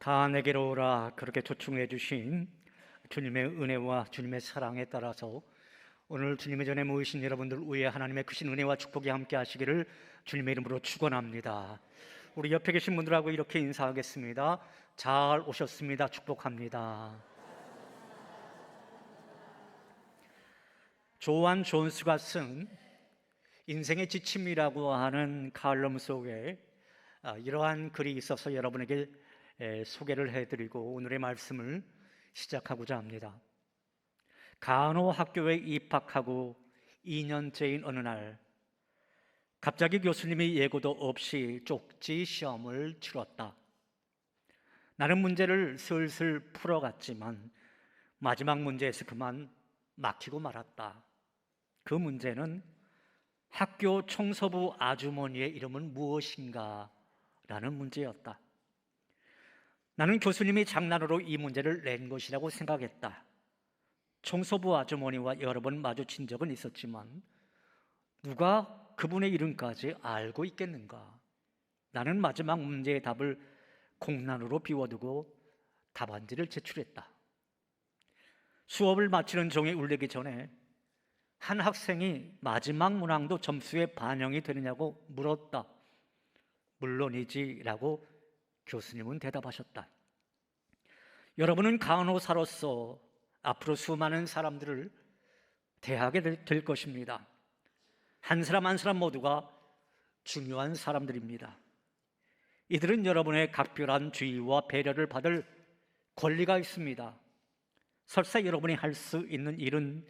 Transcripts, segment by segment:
다 내게로 오라 그렇게 초청해 주신 주님의 은혜와 주님의 사랑에 따라서 오늘 주님의 전에 모이신 여러분들 위해 하나님의 크신 은혜와 축복이 함께 하시기를 주님의 이름으로 축원합니다. 우리 옆에 계신 분들하고 이렇게 인사하겠습니다. 잘 오셨습니다. 축복합니다. 조안 존스가 쓴 인생의 지침이라고 하는 칼럼 속에 이러한 글이 있어서 여러분에게 소개를 해드리고 오늘의 말씀을 시작하고자 합니다. 간호학교에 입학하고 2년째인 어느 날 갑자기 교수님이 예고도 없이 쪽지 시험을 치렀다. 나는 문제를 슬슬 풀어갔지만 마지막 문제에서 그만 막히고 말았다. 그 문제는 학교 청소부 아주머니의 이름은 무엇인가? 라는 문제였다. 나는 교수님이 장난으로 이 문제를 낸 것이라고 생각했다. 청소부 아주머니와 여러 번 마주친 적은 있었지만 누가 그분의 이름까지 알고 있겠는가? 나는 마지막 문제의 답을 공란으로 비워두고 답안지를 제출했다. 수업을 마치는 종이 울리기 전에 한 학생이 마지막 문항도 점수에 반영이 되느냐고 물었다. 물론이지 라고 교수님은 대답하셨다. 여러분은 간호사로서 앞으로 수많은 사람들을 대하게 될 것입니다. 한 사람 한 사람 모두가 중요한 사람들입니다. 이들은 여러분의 각별한 주의와 배려를 받을 권리가 있습니다. 설사 여러분이 할 수 있는 일은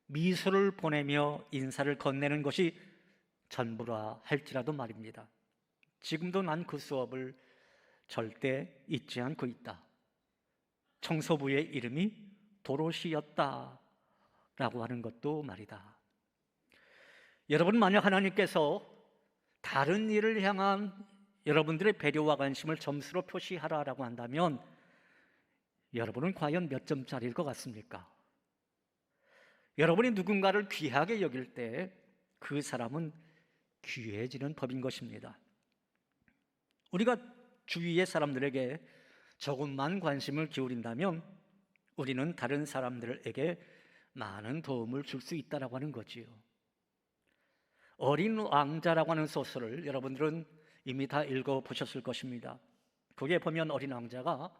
미소를 보내며 인사를 건네는 것이 전부라 할지라도 말입니다. 지금도 난 그 수업을 절대 잊지 않고 있다. 청소부의 이름이 도로시였다 라고 하는 것도 말이다. 여러분, 만약 하나님께서 다른 일을 향한 여러분들의 배려와 관심을 점수로 표시하라라고 한다면 여러분은 과연 몇 점짜리일 것 같습니까? 여러분이 누군가를 귀하게 여길 때 그 사람은 귀해지는 법인 것입니다. 우리가 주위의 사람들에게 조금만 관심을 기울인다면 우리는 다른 사람들에게 많은 도움을 줄 수 있다고 하는 거지요. 어린 왕자라고 하는 소설을 여러분들은 이미 다 읽어보셨을 것입니다. 거기에 보면 어린 왕자가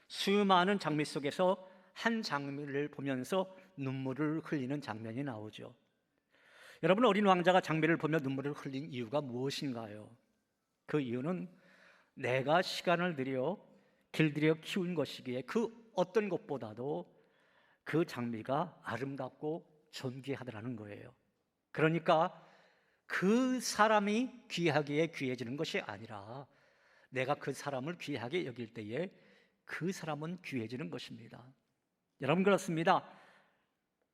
수많은 장미 속에서 한 장미를 보면서 눈물을 흘리는 장면이 나오죠. 여러분, 어린 왕자가 장미를 보며 눈물을 흘린 이유가 무엇인가요? 그 이유는 내가 시간을 들여 길들여 키운 것이기에 그 어떤 것보다도 그 장미가 아름답고 존귀하더라는 거예요. 그러니까 그 사람이 귀하기에 귀해지는 것이 아니라 내가 그 사람을 귀하게 여길 때에 그 사람은 귀해지는 것입니다. 여러분, 그렇습니다.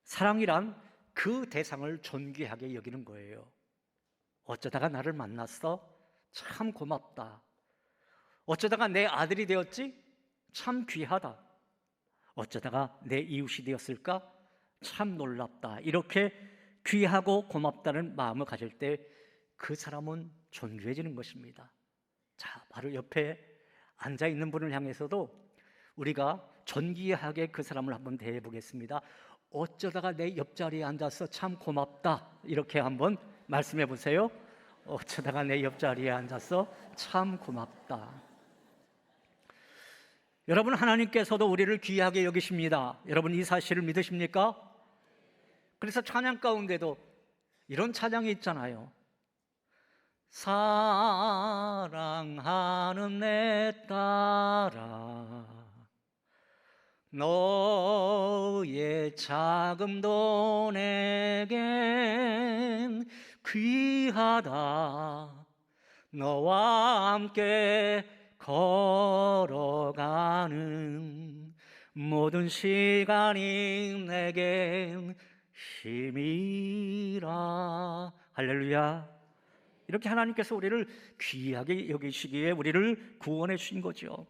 사랑이란 그 대상을 존귀하게 여기는 거예요. 어쩌다가 나를 만났어? 참 고맙다. 어쩌다가 내 아들이 되었지? 참 귀하다. 어쩌다가 내 이웃이 되었을까? 참 놀랍다. 이렇게 귀하고 고맙다는 마음을 가질 때 그 사람은 존귀해지는 것입니다. 자, 바로 옆에 앉아있는 분을 향해서도 우리가 존귀하게 그 사람을 한번 대해 보겠습니다. 어쩌다가 내 옆자리에 앉아서 참 고맙다. 이렇게 한번 말씀해 보세요. 어쩌다가 내 옆자리에 앉아서 참 고맙다. 여러분, 하나님께서도 우리를 귀하게 여기십니다. 여러분, 이 사실을 믿으십니까? 그래서 찬양 가운데도 이런 찬양이 있잖아요. 사랑하는 내 딸아, 너의 자금도 내겐 귀하다. 너와 함께 걸어가는 모든 시간이 내겐 힘이라. 할렐루야. 이렇게 하나님께서 우리를 귀하게 여기시기에 우리를 구원해 주신 거죠.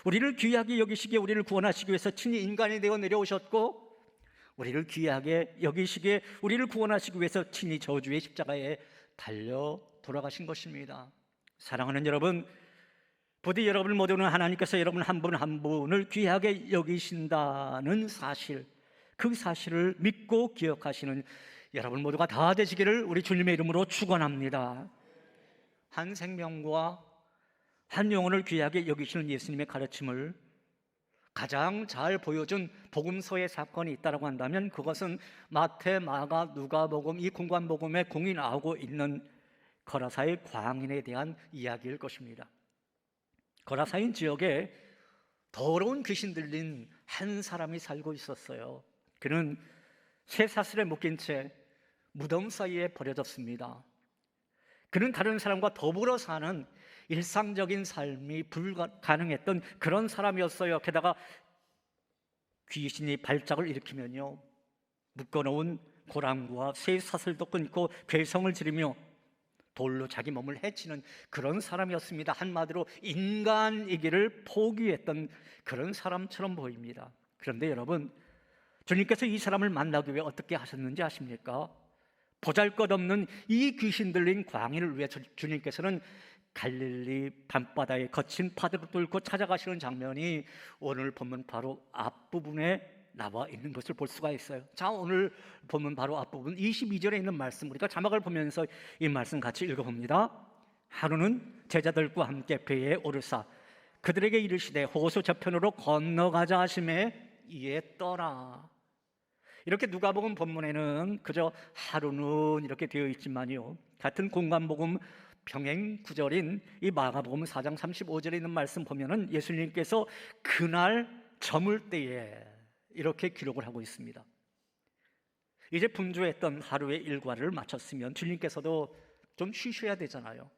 우리를 귀하게 여기시기에 우리를 구원하시기 위해서 친히 인간이 되어 내려오셨고, 우리를 귀하게 여기시기에 우리를 구원하시기 위해서 친히 저주의 십자가에 달려 돌아가신 것입니다. 사랑하는 여러분, 부디 여러분 모두는 하나님께서 여러분 한 분 한 분을 귀하게 여기신다는 사실, 그 사실을 믿고 기억하시는 여러분 모두가 다 되시기를 우리 주님의 이름으로 축원합니다. 한 생명과 한 영혼을 귀하게 여기시는 예수님의 가르침을 가장 잘 보여준 복음서의 사건이 있다고 한다면 그것은 마태, 마가, 누가복음 이 공관복음에 공이 나오고 있는 거라사의 광인에 대한 이야기일 것입니다. 거라사인 지역에 더러운 귀신 들린 한 사람이 살고 있었어요. 그는 쇠사슬에 묶인 채 무덤 사이에 버려졌습니다. 그는 다른 사람과 더불어 사는 일상적인 삶이 불가능했던 그런 사람이었어요. 게다가 귀신이 발작을 일으키면요, 묶어놓은 고랑구와 쇠사슬도 끊고 괴성을 지르며 돌로 자기 몸을 해치는 그런 사람이었습니다. 한마디로 인간이기를 포기했던 그런 사람처럼 보입니다. 그런데 여러분, 주님께서 이 사람을 만나기 위해 어떻게 하셨는지 아십니까? 보잘것없는 이 귀신 들린 광인을 위해 주님께서는 갈릴리 밤바다에 거친 파도를 뚫고 찾아가시는 장면이 오늘 본문 바로 앞부분에 나와 있는 것을 볼 수가 있어요. 자, 오늘 본문 바로 앞부분 22절에 있는 말씀, 우리가 자막을 보면서 이 말씀 같이 읽어봅니다. 하루는 제자들과 함께 배에 오르사 그들에게 이르시되 호수 저편으로 건너가자 하심에 이에 떠라. 이렇게 누가복음 본문에는 그저 하루는 이렇게 되어 있지만요, 같은 공관복음 병행 구절인 이 마가복음 4장 35절에 있는 말씀 보면은 예수님께서 그날 저물 때에 이렇게 기록을 하고 있습니다. 이제 분주했던 하루의 일과를 마쳤으면 주님께서도 좀 쉬셔야 되잖아요.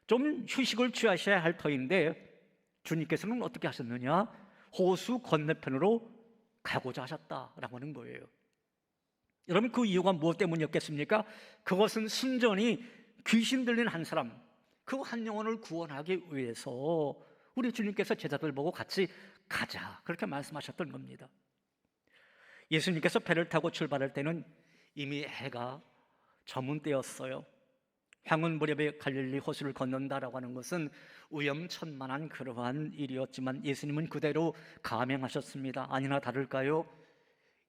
좀 휴식을 취하셔야 할 터인데 주님께서는 어떻게 하셨느냐? 호수 건너편으로 가고자 하셨다라고 하는 거예요. 여러분, 그 이유가 무엇 때문이었겠습니까? 그것은 순전히 귀신 들린 한 사람, 그 한 영혼을 구원하기 위해서 우리 주님께서 제자들 보고 같이 가자, 그렇게 말씀하셨던 겁니다. 예수님께서 배를 타고 출발할 때는 이미 해가 저문 때였어요. 황혼 무렵에 갈릴리 호수를 건넌다라고 하는 것은 위험천만한 그러한 일이었지만 예수님은 그대로 감행하셨습니다. 아니나 다를까요?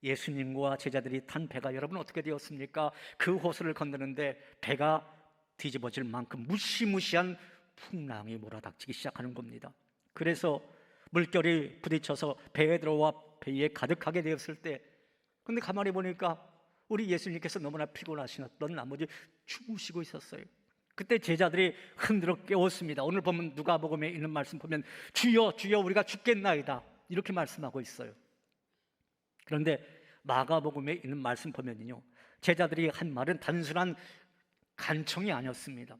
예수님과 제자들이 탄 배가 여러분 어떻게 되었습니까? 그 호수를 건너는데 배가 뒤집어질 만큼 무시무시한 풍랑이 몰아닥치기 시작하는 겁니다. 그래서 물결이 부딪혀서 배에 들어와 배에 가득하게 되었을 때, 근데 가만히 보니까 우리 예수님께서 너무나 피곤하셨던 나머지 주무시고 있었어요. 그때 제자들이 흔들어 깨웠습니다. 오늘 보면 누가복음에 있는 말씀 보면 주여 주여 우리가 죽겠나이다 이렇게 말씀하고 있어요. 그런데 마가복음에 있는 말씀 보면요, 제자들이 한 말은 단순한 간청이 아니었습니다.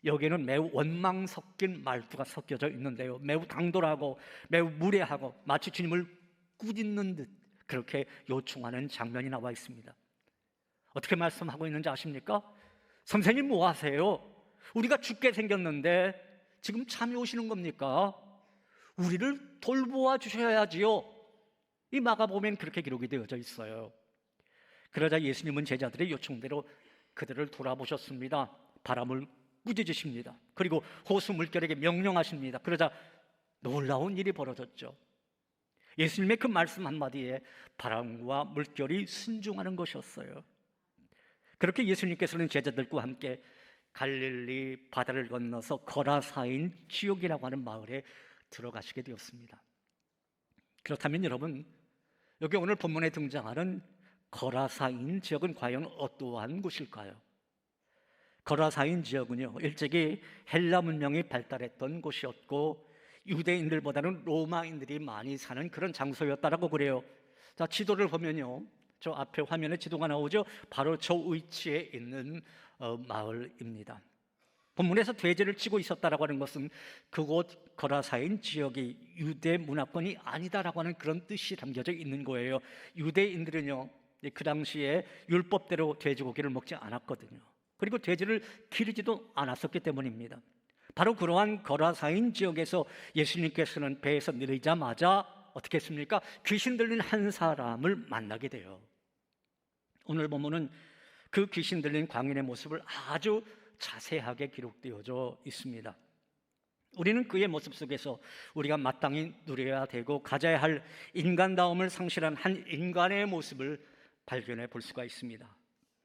여기에는 매우 원망 섞인 말투가 섞여져 있는데요, 매우 당돌하고 매우 무례하고 마치 주님을 꾸짖는 듯 그렇게 요청하는 장면이 나와 있습니다. 어떻게 말씀하고 있는지 아십니까? 선생님 뭐 하세요? 우리가 죽게 생겼는데 지금 참이 오시는 겁니까? 우리를 돌보아 주셔야지요. 이 마가복음엔 그렇게 기록이 되어져 있어요. 그러자 예수님은 제자들의 요청대로 그들을 돌아보셨습니다. 바람을 꾸짖으십니다. 그리고 호수 물결에게 명령하십니다. 그러자 놀라운 일이 벌어졌죠. 예수님의 그 말씀 한마디에 바람과 물결이 순종하는 것이었어요. 그렇게 예수님께서는 제자들과 함께 갈릴리 바다를 건너서 거라사인 지옥이라고 하는 마을에 들어가시게 되었습니다. 그렇다면 여러분, 여기 오늘 본문에 등장하는 거라사인 지역은 과연 어떠한 곳일까요? 거라사인 지역은요, 일찍이 헬라 문명이 발달했던 곳이었고 유대인들보다는 로마인들이 많이 사는 그런 장소였다라고 그래요. 자, 지도를 보면요, 저 앞에 화면에 지도가 나오죠. 바로 저 위치에 있는 마을입니다. 본문에서 돼지를 치고 있었다라고 하는 것은 그곳 거라사인 지역이 유대 문화권이 아니다라고 하는 그런 뜻이 담겨져 있는 거예요. 유대인들은요, 그 당시에 율법대로 돼지고기를 먹지 않았거든요. 그리고 돼지를 기르지도 않았었기 때문입니다. 바로 그러한 거라사인 지역에서 예수님께서는 배에서 내리자마자 어떻게 했습니까? 귀신 들린 한 사람을 만나게 돼요. 오늘 보면은 그 귀신 들린 광인의 모습을 아주 자세하게 기록되어져 있습니다. 우리는 그의 모습 속에서 우리가 마땅히 누려야 되고 가져야 할 인간다움을 상실한 한 인간의 모습을 발견해 볼 수가 있습니다.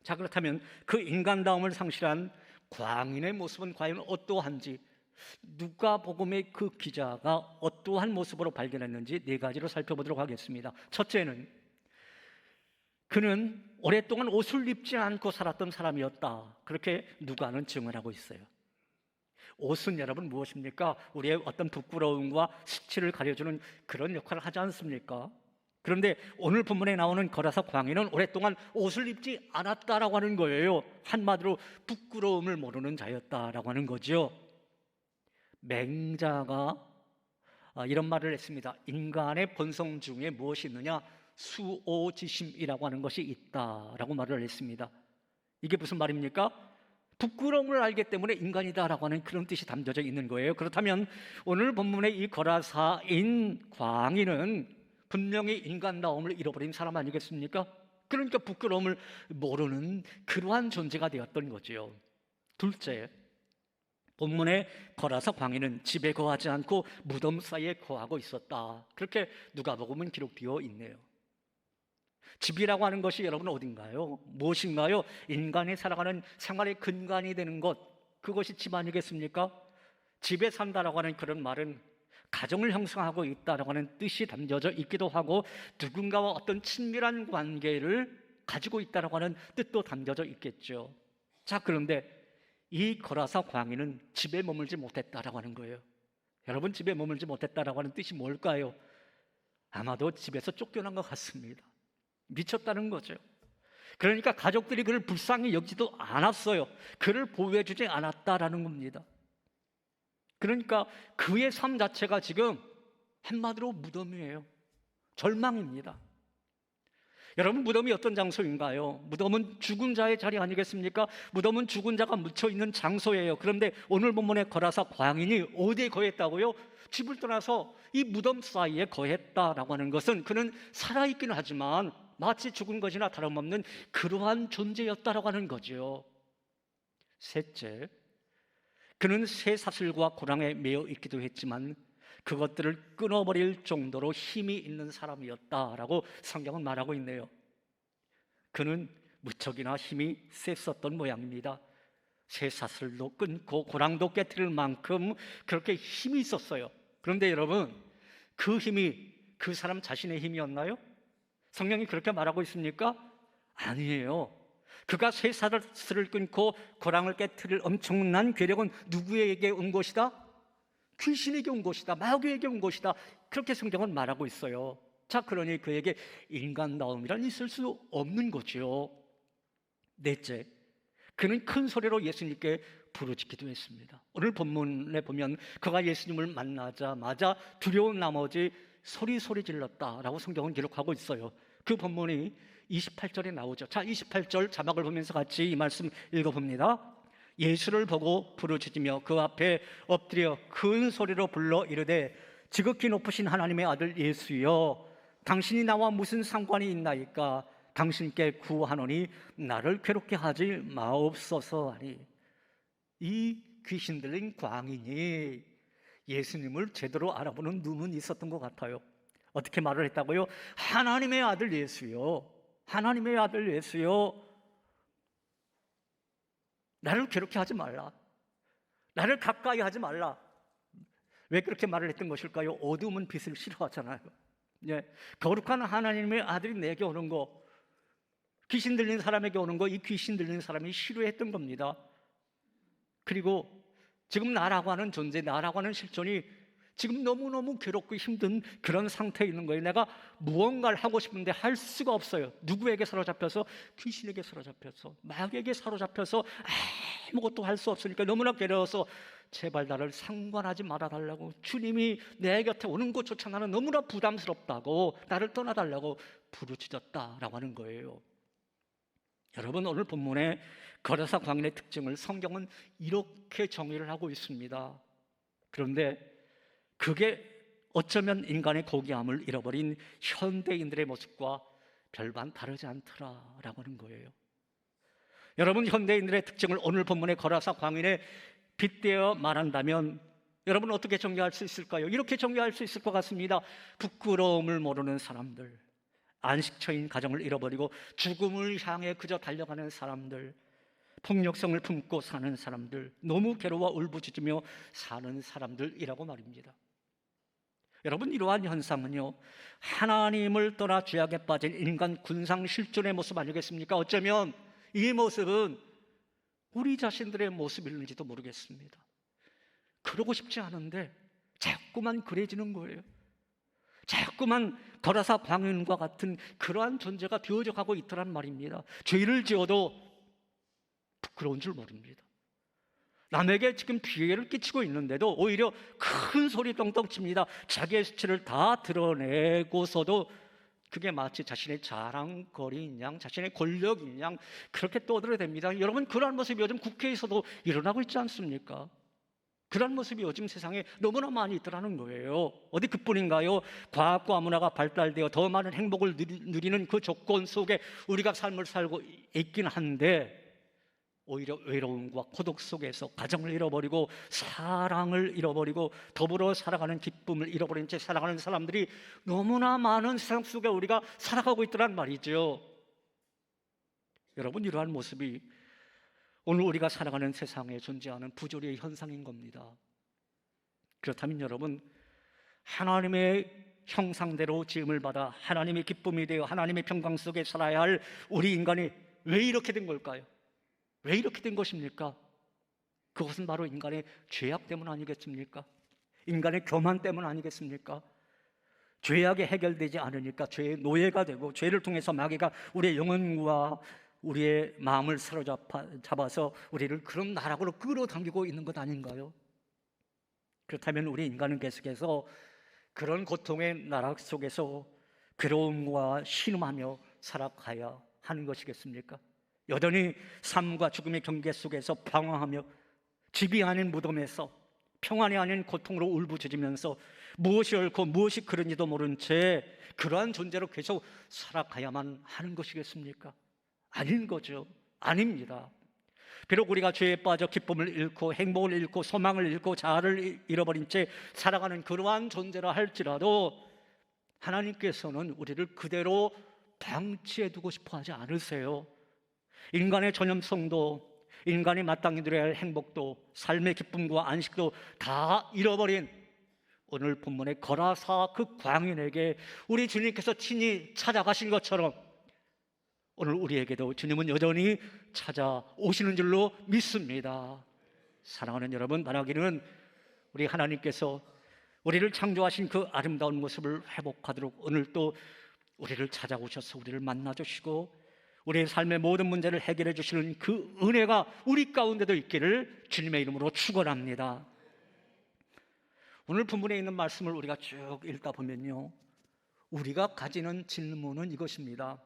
자, 그렇다면 그 인간다움을 상실한 광인의 모습은 과연 어떠한지, 누가복음의 그 기자가 어떠한 모습으로 발견했는지 네 가지로 살펴보도록 하겠습니다. 첫째는, 그는 오랫동안 옷을 입지 않고 살았던 사람이었다. 그렇게 누가는 증언하고 있어요. 옷은 여러분 무엇입니까? 우리의 어떤 부끄러움과 수치를 가려주는 그런 역할을 하지 않습니까? 그런데 오늘 본문에 나오는 거라사 광인은 오랫동안 옷을 입지 않았다라고 하는 거예요. 한마디로 부끄러움을 모르는 자였다라고 하는 거죠. 맹자가 이런 말을 했습니다. 인간의 본성 중에 무엇이 있느냐? 수오지심이라고 하는 것이 있다라고 말을 했습니다. 이게 무슨 말입니까? 부끄러움을 알기 때문에 인간이다라고 하는 그런 뜻이 담겨져 있는 거예요. 그렇다면 오늘 본문의 이 거라사인 광인은 분명히 인간다움을 잃어버린 사람 아니겠습니까? 그러니까 부끄러움을 모르는 그러한 존재가 되었던 거지요. 둘째, 본문의 거라사 광인은 집에 거하지 않고 무덤 사이에 거하고 있었다. 그렇게 누가복음은 기록되어 있네요. 집이라고 하는 것이 여러분 어딘가요? 무엇인가요? 인간이 살아가는 생활의 근간이 되는 것, 그것이 집 아니겠습니까? 집에 산다라고 하는 그런 말은 가정을 형성하고 있다라고 하는 뜻이 담겨져 있기도 하고, 누군가와 어떤 친밀한 관계를 가지고 있다라고 하는 뜻도 담겨져 있겠죠. 자, 그런데 이 거라사 광인은 집에 머물지 못했다라고 하는 거예요. 여러분, 집에 머물지 못했다라고 하는 뜻이 뭘까요? 아마도 집에서 쫓겨난 것 같습니다. 미쳤다는 거죠. 그러니까 가족들이 그를 불쌍히 여기지도 않았어요. 그를 보호해주지 않았다라는 겁니다. 그러니까 그의 삶 자체가 지금 한마디로 무덤이에요. 절망입니다. 여러분, 무덤이 어떤 장소인가요? 무덤은 죽은 자의 자리 아니겠습니까? 무덤은 죽은 자가 묻혀있는 장소예요. 그런데 오늘 본문의 거라사 광인이 어디에 거했다고요? 집을 떠나서 이 무덤 사이에 거했다라고 하는 것은 그는 살아있기는 하지만 마치 죽은 것이나 다름없는 그러한 존재였다라고 하는 거죠. 셋째, 그는 쇠사슬과 고랑에 매여 있기도 했지만 그것들을 끊어버릴 정도로 힘이 있는 사람이었다라고 성경은 말하고 있네요. 그는 무척이나 힘이 셌었던 모양입니다. 쇠사슬도 끊고 고랑도 깨트릴 만큼 그렇게 힘이 있었어요. 그런데 여러분, 그 힘이 그 사람 자신의 힘이었나요? 성경이 그렇게 말하고 있습니까? 아니에요. 그가 쇠사슬을 끊고 고랑을 깨트릴 엄청난 괴력은 누구에게 온 것이다? 귀신에게 온 것이다. 마귀에게 온 것이다. 그렇게 성경은 말하고 있어요. 자, 그러니 그에게 인간다움이란 있을 수 없는 거죠. 넷째, 그는 큰 소리로 예수님께 부르짖기도 했습니다. 오늘 본문에 보면 그가 예수님을 만나자마자 두려운 나머지 소리 질렀다라고 성경은 기록하고 있어요. 그 본문이 28절에 나오죠. 자, 28절 자막을 보면서 같이 이 말씀 읽어봅니다. 예수를 보고 부르짖으며 그 앞에 엎드려 큰 소리로 불러 이르되 지극히 높으신 하나님의 아들 예수여, 당신이 나와 무슨 상관이 있나이까? 당신께 구하노니 나를 괴롭게 하지 마옵소서 하니, 이 귀신 들린 광인이 예수님을 제대로 알아보는 눈은 있었던 것 같아요. 어떻게 말을 했다고요? 하나님의 아들 예수요, 하나님의 아들 예수요, 나를 괴롭게 하지 말라, 나를 가까이 하지 말라. 왜 그렇게 말을 했던 것일까요? 어두움은 빛을 싫어하잖아요. 예, 거룩한 하나님의 아들이 내게 오는 거, 귀신 들린 사람에게 오는 거, 이 귀신 들린 사람이 싫어했던 겁니다. 그리고 지금 나라고 하는 존재, 나라고 하는 실존이 지금 너무너무 괴롭고 힘든 그런 상태에 있는 거예요. 내가 무언가를 하고 싶은데 할 수가 없어요. 누구에게 사로잡혀서? 귀신에게 사로잡혀서, 마귀에게 사로잡혀서 아무것도 할 수 없으니까 너무나 괴로워서 제발 나를 상관하지 말아달라고, 주님이 내 곁에 오는 것조차 나는 너무나 부담스럽다고, 나를 떠나달라고 부르짖었다라고 하는 거예요. 여러분, 오늘 본문에 거라사 광인의 특징을 성경은 이렇게 정의를 하고 있습니다. 그런데 그게 어쩌면 인간의 고귀함을 잃어버린 현대인들의 모습과 별반 다르지 않더라라고 하는 거예요. 여러분, 현대인들의 특징을 오늘 본문의 거라사 광인에 빗대어 말한다면 여러분 어떻게 정리할 수 있을까요? 이렇게 정리할 수 있을 것 같습니다. 부끄러움을 모르는 사람들, 안식처인 가정을 잃어버리고 죽음을 향해 그저 달려가는 사람들, 폭력성을 품고 사는 사람들, 너무 괴로워 울부짖으며 사는 사람들이라고 말입니다. 여러분, 이러한 현상은요, 하나님을 떠나 죄악에 빠진 인간 군상실존의 모습 아니겠습니까? 어쩌면 이 모습은 우리 자신들의 모습일는지도 모르겠습니다. 그러고 싶지 않은데 자꾸만 그래지는 거예요. 자꾸만 거라사 광인과 같은 그러한 존재가 되어져 가고 있더란 말입니다. 죄를 지어도 부끄러운 줄 모릅니다. 남에게 지금 피해를 끼치고 있는데도 오히려 큰 소리 떵떵 칩니다. 자기의 수치를 다 드러내고서도 그게 마치 자신의 자랑거리인 양, 자신의 권력인 양 그렇게 떠들어댑니다. 여러분, 그러한 모습이 요즘 국회에서도 일어나고 있지 않습니까? 그런 모습이 요즘 세상에 너무나 많이 있더라는 거예요. 어디 그뿐인가요? 과학과 문화가 발달되어 더 많은 행복을 누리는 그 조건 속에 우리가 삶을 살고 있긴 한데, 오히려 외로움과 고독 속에서 가정을 잃어버리고 사랑을 잃어버리고 더불어 살아가는 기쁨을 잃어버린 채 살아가는 사람들이 너무나 많은 세상 속에 우리가 살아가고 있더란 말이죠. 여러분, 이러한 모습이 오늘 우리가 살아가는 세상에 존재하는 부조리의 현상인 겁니다. 그렇다면 여러분, 하나님의 형상대로 지음을 받아 하나님의 기쁨이 되어 하나님의 평강 속에 살아야 할 우리 인간이 왜 이렇게 된 걸까요? 왜 이렇게 된 것입니까? 그것은 바로 인간의 죄악 때문 아니겠습니까? 인간의 교만 때문 아니겠습니까? 죄악이 해결되지 않으니까 죄의 노예가 되고, 죄를 통해서 마귀가 우리의 영혼과 우리의 마음을 사로잡아서 우리를 그런 나락으로 끌어당기고 있는 것 아닌가요? 그렇다면 우리 인간은 계속해서 그런 고통의 나락 속에서 괴로움과 신음하며 살아가야 하는 것이겠습니까? 여전히 삶과 죽음의 경계 속에서 방황하며 집이 아닌 무덤에서 평안이 아닌 고통으로 울부짖으면서 무엇이 옳고 무엇이 그른지도 모른 채 그러한 존재로 계속 살아가야만 하는 것이겠습니까? 아닌 거죠. 아닙니다. 비록 우리가 죄에 빠져 기쁨을 잃고 행복을 잃고 소망을 잃고 자아를 잃어버린 채 살아가는 그러한 존재라 할지라도 하나님께서는 우리를 그대로 방치해 두고 싶어 하지 않으세요. 인간의 전염성도, 인간이 마땅히 누려야 할 행복도, 삶의 기쁨과 안식도 다 잃어버린 오늘 본문의 거라사 그 광인에게 우리 주님께서 친히 찾아가신 것처럼 오늘 우리에게도 주님은 여전히 찾아오시는 줄로 믿습니다. 사랑하는 여러분, 바라기는 우리 하나님께서 우리를 창조하신 그 아름다운 모습을 회복하도록 오늘 또 우리를 찾아오셔서 우리를 만나주시고 우리의 삶의 모든 문제를 해결해 주시는 그 은혜가 우리 가운데도 있기를 주님의 이름으로 축원합니다. 오늘 본문에 있는 말씀을 우리가 쭉 읽다 보면요, 우리가 가지는 질문은 이것입니다.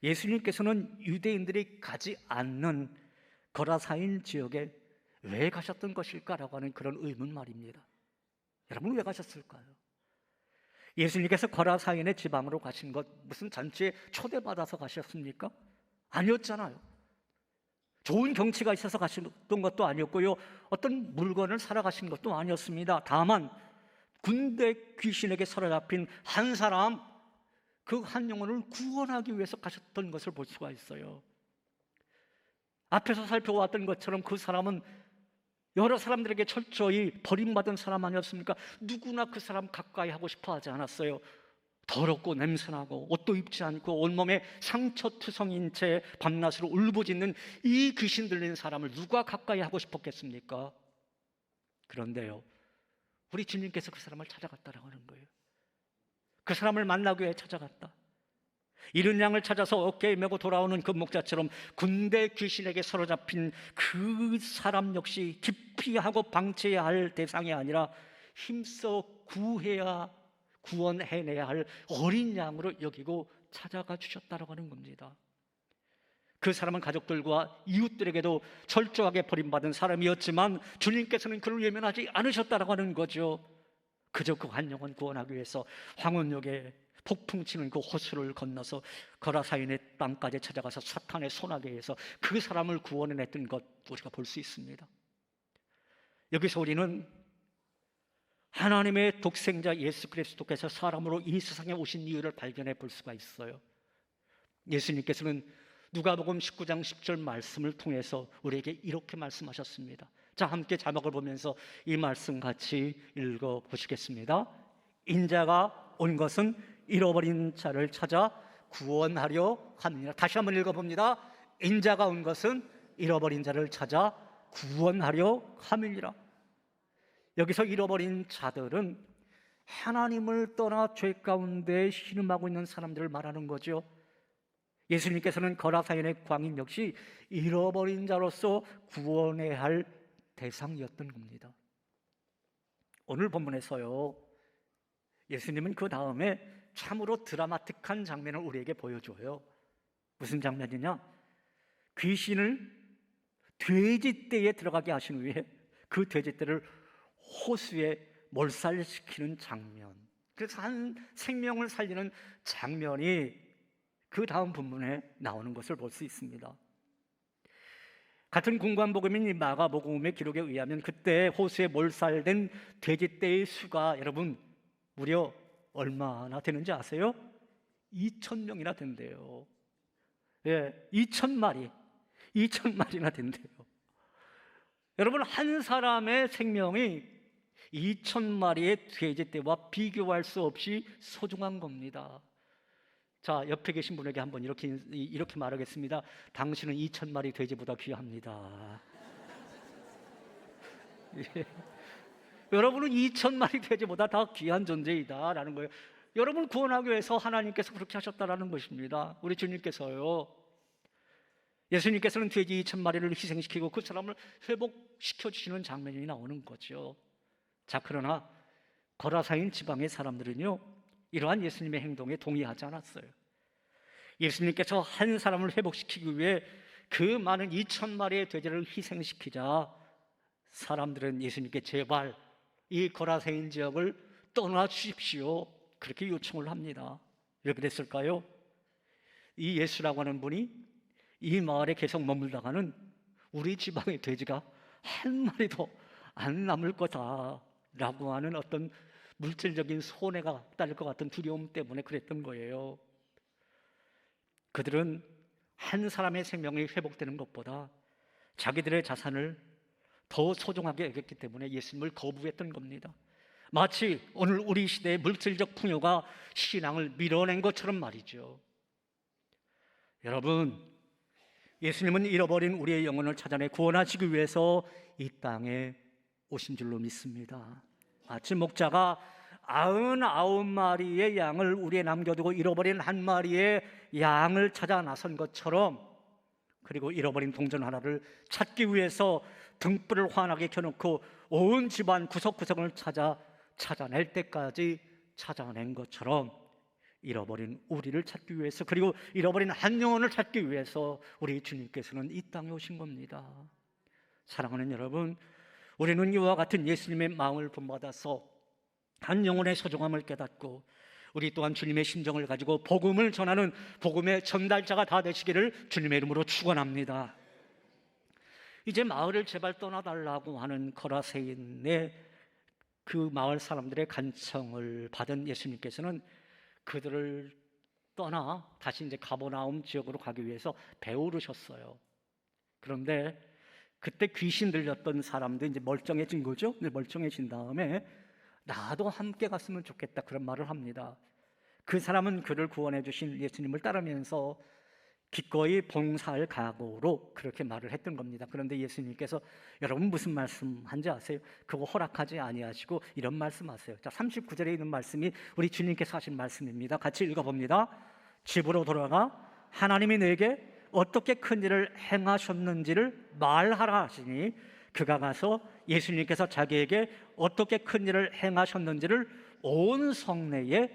예수님께서는 유대인들이 가지 않는 거라사인 지역에 왜 가셨던 것일까라고 하는 그런 의문 말입니다. 여러분, 왜 가셨을까요? 예수님께서 거라사인의 지방으로 가신 것 무슨 잔치에 초대받아서 가셨습니까? 아니었잖아요. 좋은 경치가 있어서 가셨던 것도 아니었고요, 어떤 물건을 사러 가신 것도 아니었습니다. 다만 군대 귀신에게 사로잡힌 한 사람, 그 한 영혼을 구원하기 위해서 가셨던 것을 볼 수가 있어요. 앞에서 살펴왔던 것처럼 그 사람은 여러 사람들에게 철저히 버림받은 사람 아니었습니까? 누구나 그 사람 가까이 하고 싶어 하지 않았어요. 더럽고 냄새나고 옷도 입지 않고 온몸에 상처투성인 채 밤낮으로 울부짖는 이 귀신 들린 사람을 누가 가까이 하고 싶었겠습니까? 그런데요, 우리 주님께서 그 사람을 찾아갔다라고 하는 거예요. 그 사람을 만나기 위해 찾아갔다. 잃은 양을 찾아서 어깨에 메고 돌아오는 그 목자처럼 군대 귀신에게 사로잡힌 그 사람 역시 기피하고 방치해야 할 대상이 아니라 힘써 구원해내야 할 어린 양으로 여기고 찾아가 주셨다고 하는 겁니다. 그 사람은 가족들과 이웃들에게도 철저하게 버림받은 사람이었지만 주님께서는 그를 외면하지 않으셨다고 하는 거죠. 그저 그 한 영혼 구원하기 위해서 황혼역에 폭풍 치는 그 호수를 건너서 거라사인의 땅까지 찾아가서 사탄의 손아귀에서 그 사람을 구원해냈던 것 우리가 볼 수 있습니다. 여기서 우리는 하나님의 독생자 예수 그리스도께서 사람으로 이 세상에 오신 이유를 발견해 볼 수가 있어요. 예수님께서는 누가복음 19장 10절 말씀을 통해서 우리에게 이렇게 말씀하셨습니다. 자, 함께 자막을 보면서 이 말씀 같이 읽어 보시겠습니다. 인자가 온 것은 잃어버린 자를 찾아 구원하려 함이니라. 다시 한번 읽어봅니다. 인자가 온 것은 잃어버린 자를 찾아 구원하려 함이니라. 여기서 잃어버린 자들은 하나님을 떠나 죄 가운데 신음하고 있는 사람들을 말하는 거죠. 예수님께서는 거라사인의 광인 역시 잃어버린 자로서 구원해야 할 대상이었던 겁니다. 오늘 본문에서요, 예수님은 그 다음에 참으로 드라마틱한 장면을 우리에게 보여줘요. 무슨 장면이냐? 귀신을 돼지떼에 들어가게 하신 후에 그 돼지떼를 호수에 몰살시키는 장면, 그래서 한 생명을 살리는 장면이 그 다음 본문에 나오는 것을 볼 수 있습니다. 같은 공관복음인 이 마가복음의 기록에 의하면 그때 호수에 몰살된 돼지떼의 수가 여러분 무려 얼마나 되는지 아세요? 2,000명이나 된대요. 예, 2,000마리나 된대요. 여러분, 한 사람의 생명이 2,000마리의 돼지떼와 비교할 수 없이 소중한 겁니다. 자, 옆에 계신 분에게 한번 이렇게 말하겠습니다. 당신은 2,000마리 돼지보다 귀합니다. 예. 여러분은 2,000마리 돼지보다 더 귀한 존재이다 라는 거예요. 여러분 구원하기 위해서 하나님께서 그렇게 하셨다라는 것입니다. 우리 주님께서요, 예수님께서는 돼지 2,000마리를 희생시키고 그 사람을 회복시켜 주시는 장면이 나오는 거죠. 자, 그러나 거라사인 지방의 사람들은요, 이러한 예수님의 행동에 동의하지 않았어요. 예수님께서 한 사람을 회복시키기 위해 그 많은 2,000마리의 돼지를 희생시키자 사람들은 예수님께 제발 이 거라사인 지역을 떠나 주십시오, 그렇게 요청을 합니다. 왜 그랬을까요? 이 예수라고 하는 분이 이 마을에 계속 머물다가는 우리 지방의 돼지가 한 마리도 안 남을 거다라고 하는 어떤 물질적인 손해가 따를 것 같은 두려움 때문에 그랬던 거예요. 그들은 한 사람의 생명이 회복되는 것보다 자기들의 자산을 더 소중하게 여겼기 때문에 예수님을 거부했던 겁니다. 마치 오늘 우리 시대의 물질적 풍요가 신앙을 밀어낸 것처럼 말이죠. 여러분, 예수님은 잃어버린 우리의 영혼을 찾아내 구원하시기 위해서 이 땅에 오신 줄로 믿습니다. 마치 목자가 99마리의 양을 우리에 남겨두고 잃어버린 한 마리의 양을 찾아 나선 것처럼, 그리고 잃어버린 동전 하나를 찾기 위해서 등불을 환하게 켜놓고 온 집안 구석구석을 찾아낼 때까지 찾아낸 것처럼 잃어버린 우리를 찾기 위해서, 그리고 잃어버린 한 영혼을 찾기 위해서 우리 주님께서는 이 땅에 오신 겁니다. 사랑하는 여러분, 우리는 이와 같은 예수님의 마음을 본받아서 한 영혼의 소중함을 깨닫고 우리 또한 주님의 심정을 가지고 복음을 전하는 복음의 전달자가 다 되시기를 주님의 이름으로 축원합니다. 이제 마을을 제발 떠나달라고 하는 거라세인의 그 마을 사람들의 간청을 받은 예수님께서는 그들을 떠나 다시 이제 가버나움 지역으로 가기 위해서 배우르셨어요. 그런데 그때 귀신 들렸던 사람도 이제 멀쩡해진 거죠. 멀쩡해진 다음에 나도 함께 갔으면 좋겠다, 그런 말을 합니다. 그 사람은 그를 구원해 주신 예수님을 따르면서 기꺼이 봉사할 각오로 그렇게 말을 했던 겁니다. 그런데 예수님께서 여러분 무슨 말씀한지 아세요? 그거 허락하지 아니하시고 이런 말씀하세요. 자, 39절에 있는 말씀이 우리 주님께서 하신 말씀입니다. 같이 읽어봅니다. 집으로 돌아가 하나님이 내게 어떻게 큰 일을 행하셨는지를 말하라 하시니 그가 가서 예수님께서 자기에게 어떻게 큰 일을 행하셨는지를 온 성내에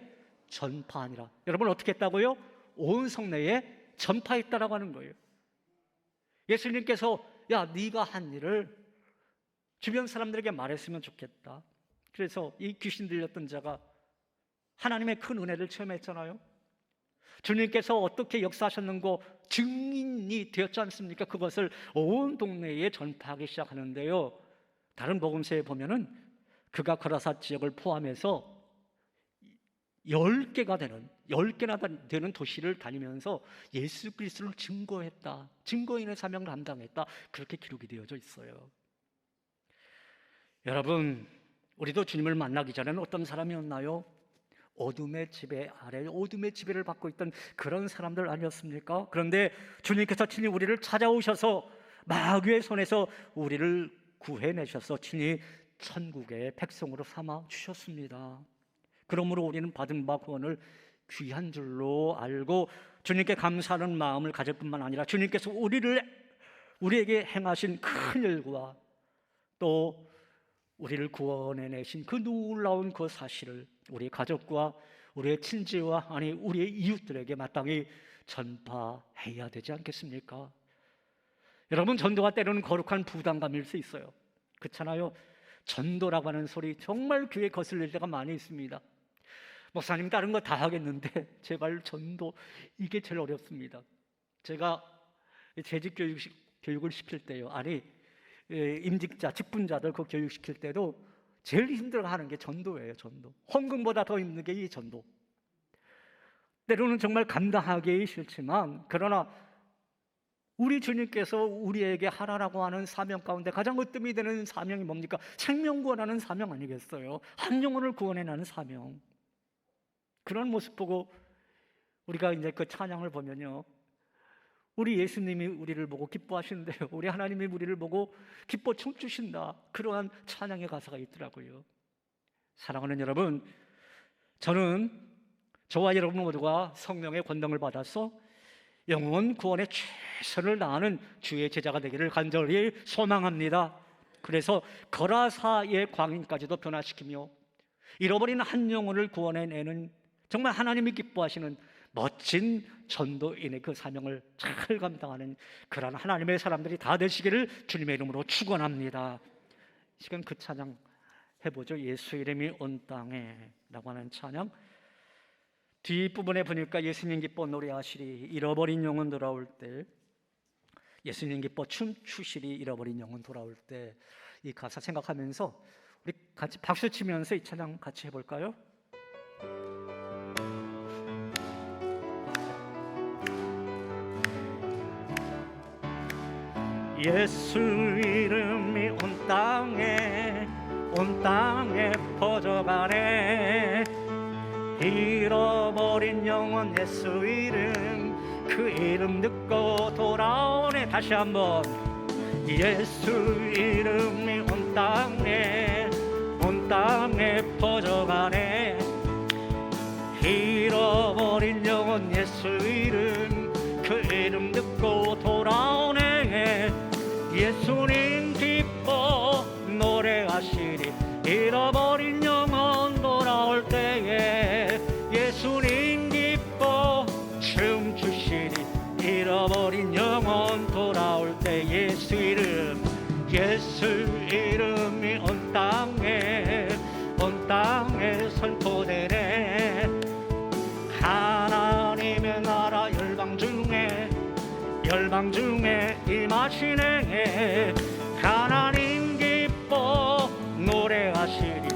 전파하니라. 여러분 어떻게 했다고요? 온 성내에 전파했다라고 하는 거예요. 예수님께서 야, 네가 한 일을 주변 사람들에게 말했으면 좋겠다. 그래서 이 귀신 들렸던 자가 하나님의 큰 은혜를 체험했잖아요. 주님께서 어떻게 역사하셨는고 증인이 되었지 않습니까? 그것을 온 동네에 전파하기 시작하는데요, 다른 복음서에 보면은 그가 거라사 지역을 포함해서 10개나 되는 도시를 다니면서 예수 그리스도를 증거했다. 증거인의 사명을 감당했다. 그렇게 기록이 되어져 있어요. 여러분, 우리도 주님을 만나기 전에는 어떤 사람이었나요? 어둠의 지배 아래 어둠의 지배를 받고 있던 그런 사람들 아니었습니까? 그런데 주님께서 친히 우리를 찾아오셔서 마귀의 손에서 우리를 구해내셔서 친히 천국의 백성으로 삼아 주셨습니다. 그러므로 우리는 받은 바 구원을 귀한 줄로 알고 주님께 감사하는 마음을 가질 뿐만 아니라 주님께서 우리에게 행하신 큰 일과 또 우리를 구원해내신 그 놀라운 그 사실을 우리 가족과 우리의 친지와 우리의 이웃들에게 마땅히 전파해야 되지 않겠습니까? 여러분, 전도가 때로는 거룩한 부담감일 수 있어요. 그렇잖아요. 전도라고 하는 소리 정말 귀에 거슬릴 때가 많이 있습니다. 목사님, 다른 거 다 하겠는데 제발 전도, 이게 제일 어렵습니다. 제가 재직 교육을 시킬 때요, 임직자, 직분자들 그 교육시킬 때도 제일 힘들어하는 게 전도예요. 전도. 헌금보다 더 힘든 게 이 전도. 때로는 정말 감당하기 싫지만, 그러나 우리 주님께서 우리에게 하라라고 하는 사명 가운데 가장 으뜸이 되는 사명이 뭡니까? 생명 구원하는 사명 아니겠어요? 한 영혼을 구원해내는 사명. 그런 모습 보고 우리가 이제 그 찬양을 보면요, 우리 예수님이 우리를 보고 기뻐하시는데요, 우리 하나님이 우리를 보고 기뻐 춤추신다. 그러한 찬양의 가사가 있더라고요. 사랑하는 여러분, 저는 저와 여러분 모두가 성령의 권능을 받아서 영혼 구원에 최선을 다하는 주의 제자가 되기를 간절히 소망합니다. 그래서 거라사의 광인까지도 변화시키며 잃어버린 한 영혼을 구원해내는 정말 하나님이 기뻐하시는 멋진 전도인의 그 사명을 잘 감당하는 그러한 하나님의 사람들이 다 되시기를 주님의 이름으로 축원합니다. 지금 그 찬양 해보죠. 예수 이름이 온 땅에 라고 하는 찬양. 뒷부분에 보니까 예수님 기뻐 노래하시리 잃어버린 영혼 돌아올 때, 예수님 기뻐 춤추시리 잃어버린 영혼 돌아올 때, 이 가사 생각하면서 우리 같이 박수 치면서 이 찬양 같이 해볼까요? 예수 이름이 온 땅에 퍼져가네. 잃어버린 영혼 예수 이름, 그 이름 듣고 돌아오네. 다시 한번. 예수 이름이 온 땅에 퍼져가네. 잃어버린 영혼 예수 이름, 그 이름 듣고 돌아오네. 예수님 기뻐 노래하시리 잃어버린 영혼 돌아올 때에. 예수님 기뻐 춤추시리 잃어버린 영혼 돌아올 때. 예수 이름이 온 땅에 선포되네. 하나님의 나라 열방 중에 임하시네. 하나님 기뻐 노래하시리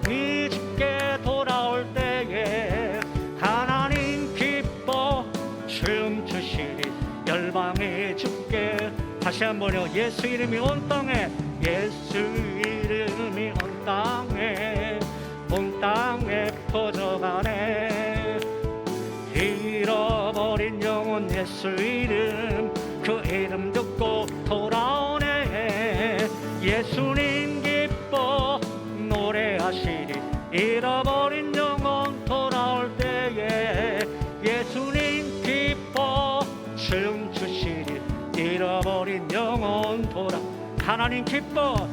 이 주께 돌아올 때에. 하나님 기뻐 춤추시리 열방의 주께. 다시 한번요. 예수 이름이 온 땅에, 예수 이름이 온 땅에 퍼져가네. 잃어버린 영혼 예수 이름, 그 이름 듣고 돌아오네. 예수님 기뻐 노래하시리 잃어버린 영혼 돌아올 때에. 예수님 기뻐 춤추시리 잃어버린 영혼 돌아. 하나님 기뻐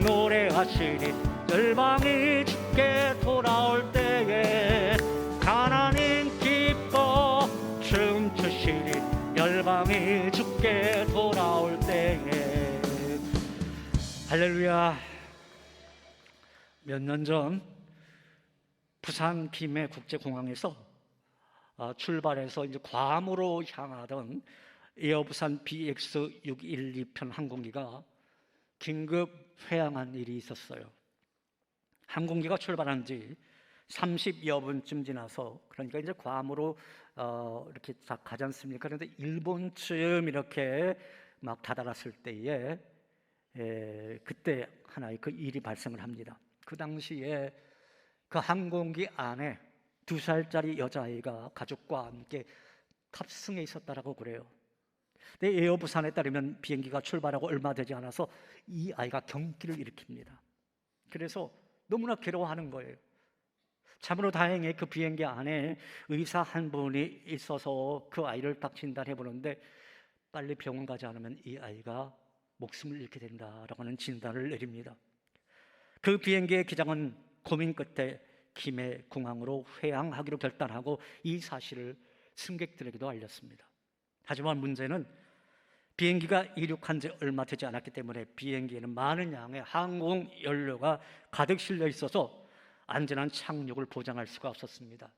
노래하시리 열방이 주께 돌아올 때에. 하나님 기뻐 춤추시리 열방이 주께 돌아올 때에. 할렐루야. 몇 년 전 부산 김해 국제공항에서 출발해서 이제 괌으로 향하던 에어부산 BX612편 항공기가 긴급 회항한 일이 있었어요. 항공기가 출발한 지 30여 분쯤 지나서, 그러니까 이제 괌으로 이렇게 딱 가지 않습니까? 그런데 일본쯤 이렇게 막 다다랐을 때에 그때 하나의 그 일이 발생을 합니다. 그 당시에 그 항공기 안에 2살짜리 여자아이가 가족과 함께 탑승해 있었다라고 그래요. 근데 에어부산에 따르면 비행기가 출발하고 얼마 되지 않아서 이 아이가 경기를 일으킵니다. 그래서 너무나 괴로워하는 거예요. 참으로 다행히 그 비행기 안에 의사 한 분이 있어서 그 아이를 딱 진단해 보는데, 빨리 병원 가지 않으면 이 아이가 목숨을 잃게 된다라고 하는 진단을 내립니다. 그 비행기의 기장은 고민 끝에 김해 공항으로 회항하기로 결단하고 이 사실을 승객들에게도 알렸습니다. 하지만 문제는 비행기가 이륙한 지 얼마 되지 않았기 때문에 비행기에는 많은 양의 항공 연료가 가득 실려 있어서 안전한 착륙을 보장할 수가 없었습니다.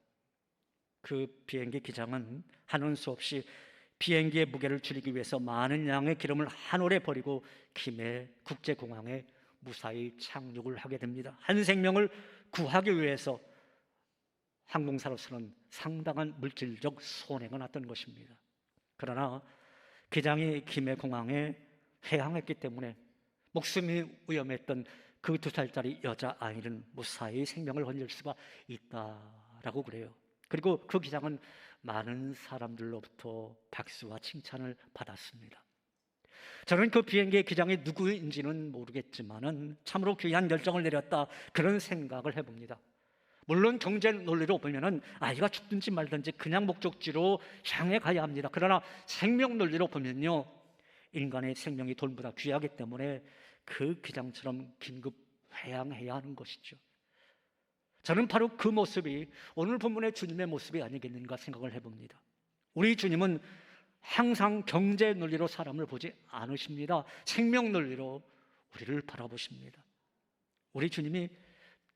그 비행기 기장은 하는 수 없이 비행기의 무게를 줄이기 위해서 많은 양의 기름을 한 올에 버리고 김해 국제공항에 무사히 착륙을 하게 됩니다. 한 생명을 구하기 위해서 항공사로서는 상당한 물질적 손해가 났던 것입니다. 그러나 기장이 김해 공항에 회항했기 때문에 목숨이 위험했던 그 2살짜리 여자아이는 무사히 생명을 건질 수가 있다라고 그래요. 그리고 그 기장은 많은 사람들로부터 박수와 칭찬을 받았습니다. 저는 그 비행기의 기장이 누구인지는 모르겠지만은 참으로 귀한 결정을 내렸다, 그런 생각을 해봅니다. 물론 경제 논리로 보면은 아이가 죽든지 말든지 그냥 목적지로 향해 가야 합니다. 그러나 생명 논리로 보면요, 인간의 생명이 돈보다 귀하기 때문에 그 기장처럼 긴급 회항해야 하는 것이죠. 저는 바로 그 모습이 오늘 본문의 주님의 모습이 아니겠는가 생각을 해봅니다. 우리 주님은 항상 경제 논리로 사람을 보지 않으십니다. 생명 논리로 우리를 바라보십니다. 우리 주님이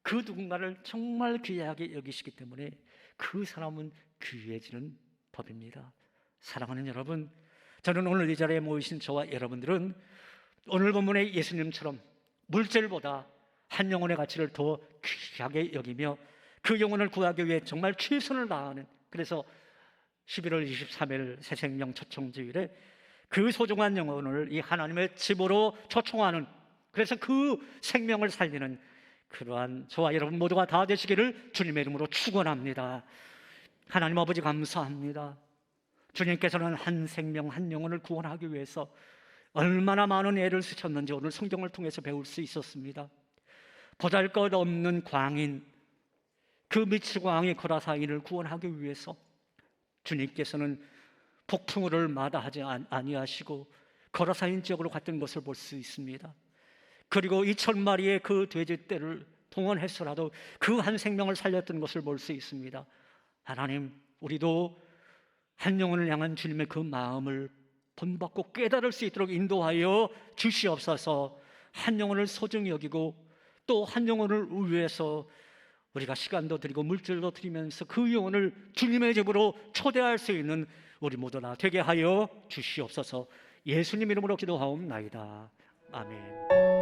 그 누군가를 정말 귀하게 여기시기 때문에 그 사람은 귀해지는 법입니다. 사랑하는 여러분, 저는 오늘 이 자리에 모이신 저와 여러분들은 오늘 본문의 예수님처럼 물질보다 한 영혼의 가치를 더 귀하게 여기며 그 영혼을 구하기 위해 정말 최선을 다하는, 그래서 11월 23일 새생명 초청주일에 그 소중한 영혼을 이 하나님의 집으로 초청하는, 그래서 그 생명을 살리는 그러한 저와 여러분 모두가 다 되시기를 주님의 이름으로 축원합니다. 하나님 아버지 감사합니다. 주님께서는 한 생명 한 영혼을 구원하기 위해서 얼마나 많은 애를 쓰셨는지 오늘 성경을 통해서 배울 수 있었습니다. 보잘것없는 광인, 그 미치광이 고라사인을 구원하기 위해서 주님께서는 폭풍우를 마다하지 아니하시고 고라사인 지역으로 갔던 것을 볼 수 있습니다. 그리고 2,000마리의 그 돼지떼를 동원해서라도 그 한 생명을 살렸던 것을 볼 수 있습니다. 하나님, 우리도 한 영혼을 향한 주님의 그 마음을 본받고 깨달을 수 있도록 인도하여 주시옵소서. 한 영혼을 소중히 여기고 또 한 영혼을 위해서 우리가 시간도 드리고 물질도 드리면서 그 영혼을 주님의 집으로 초대할 수 있는 우리 모두나 되게 하여 주시옵소서. 예수님 이름으로 기도하옵나이다. 아멘.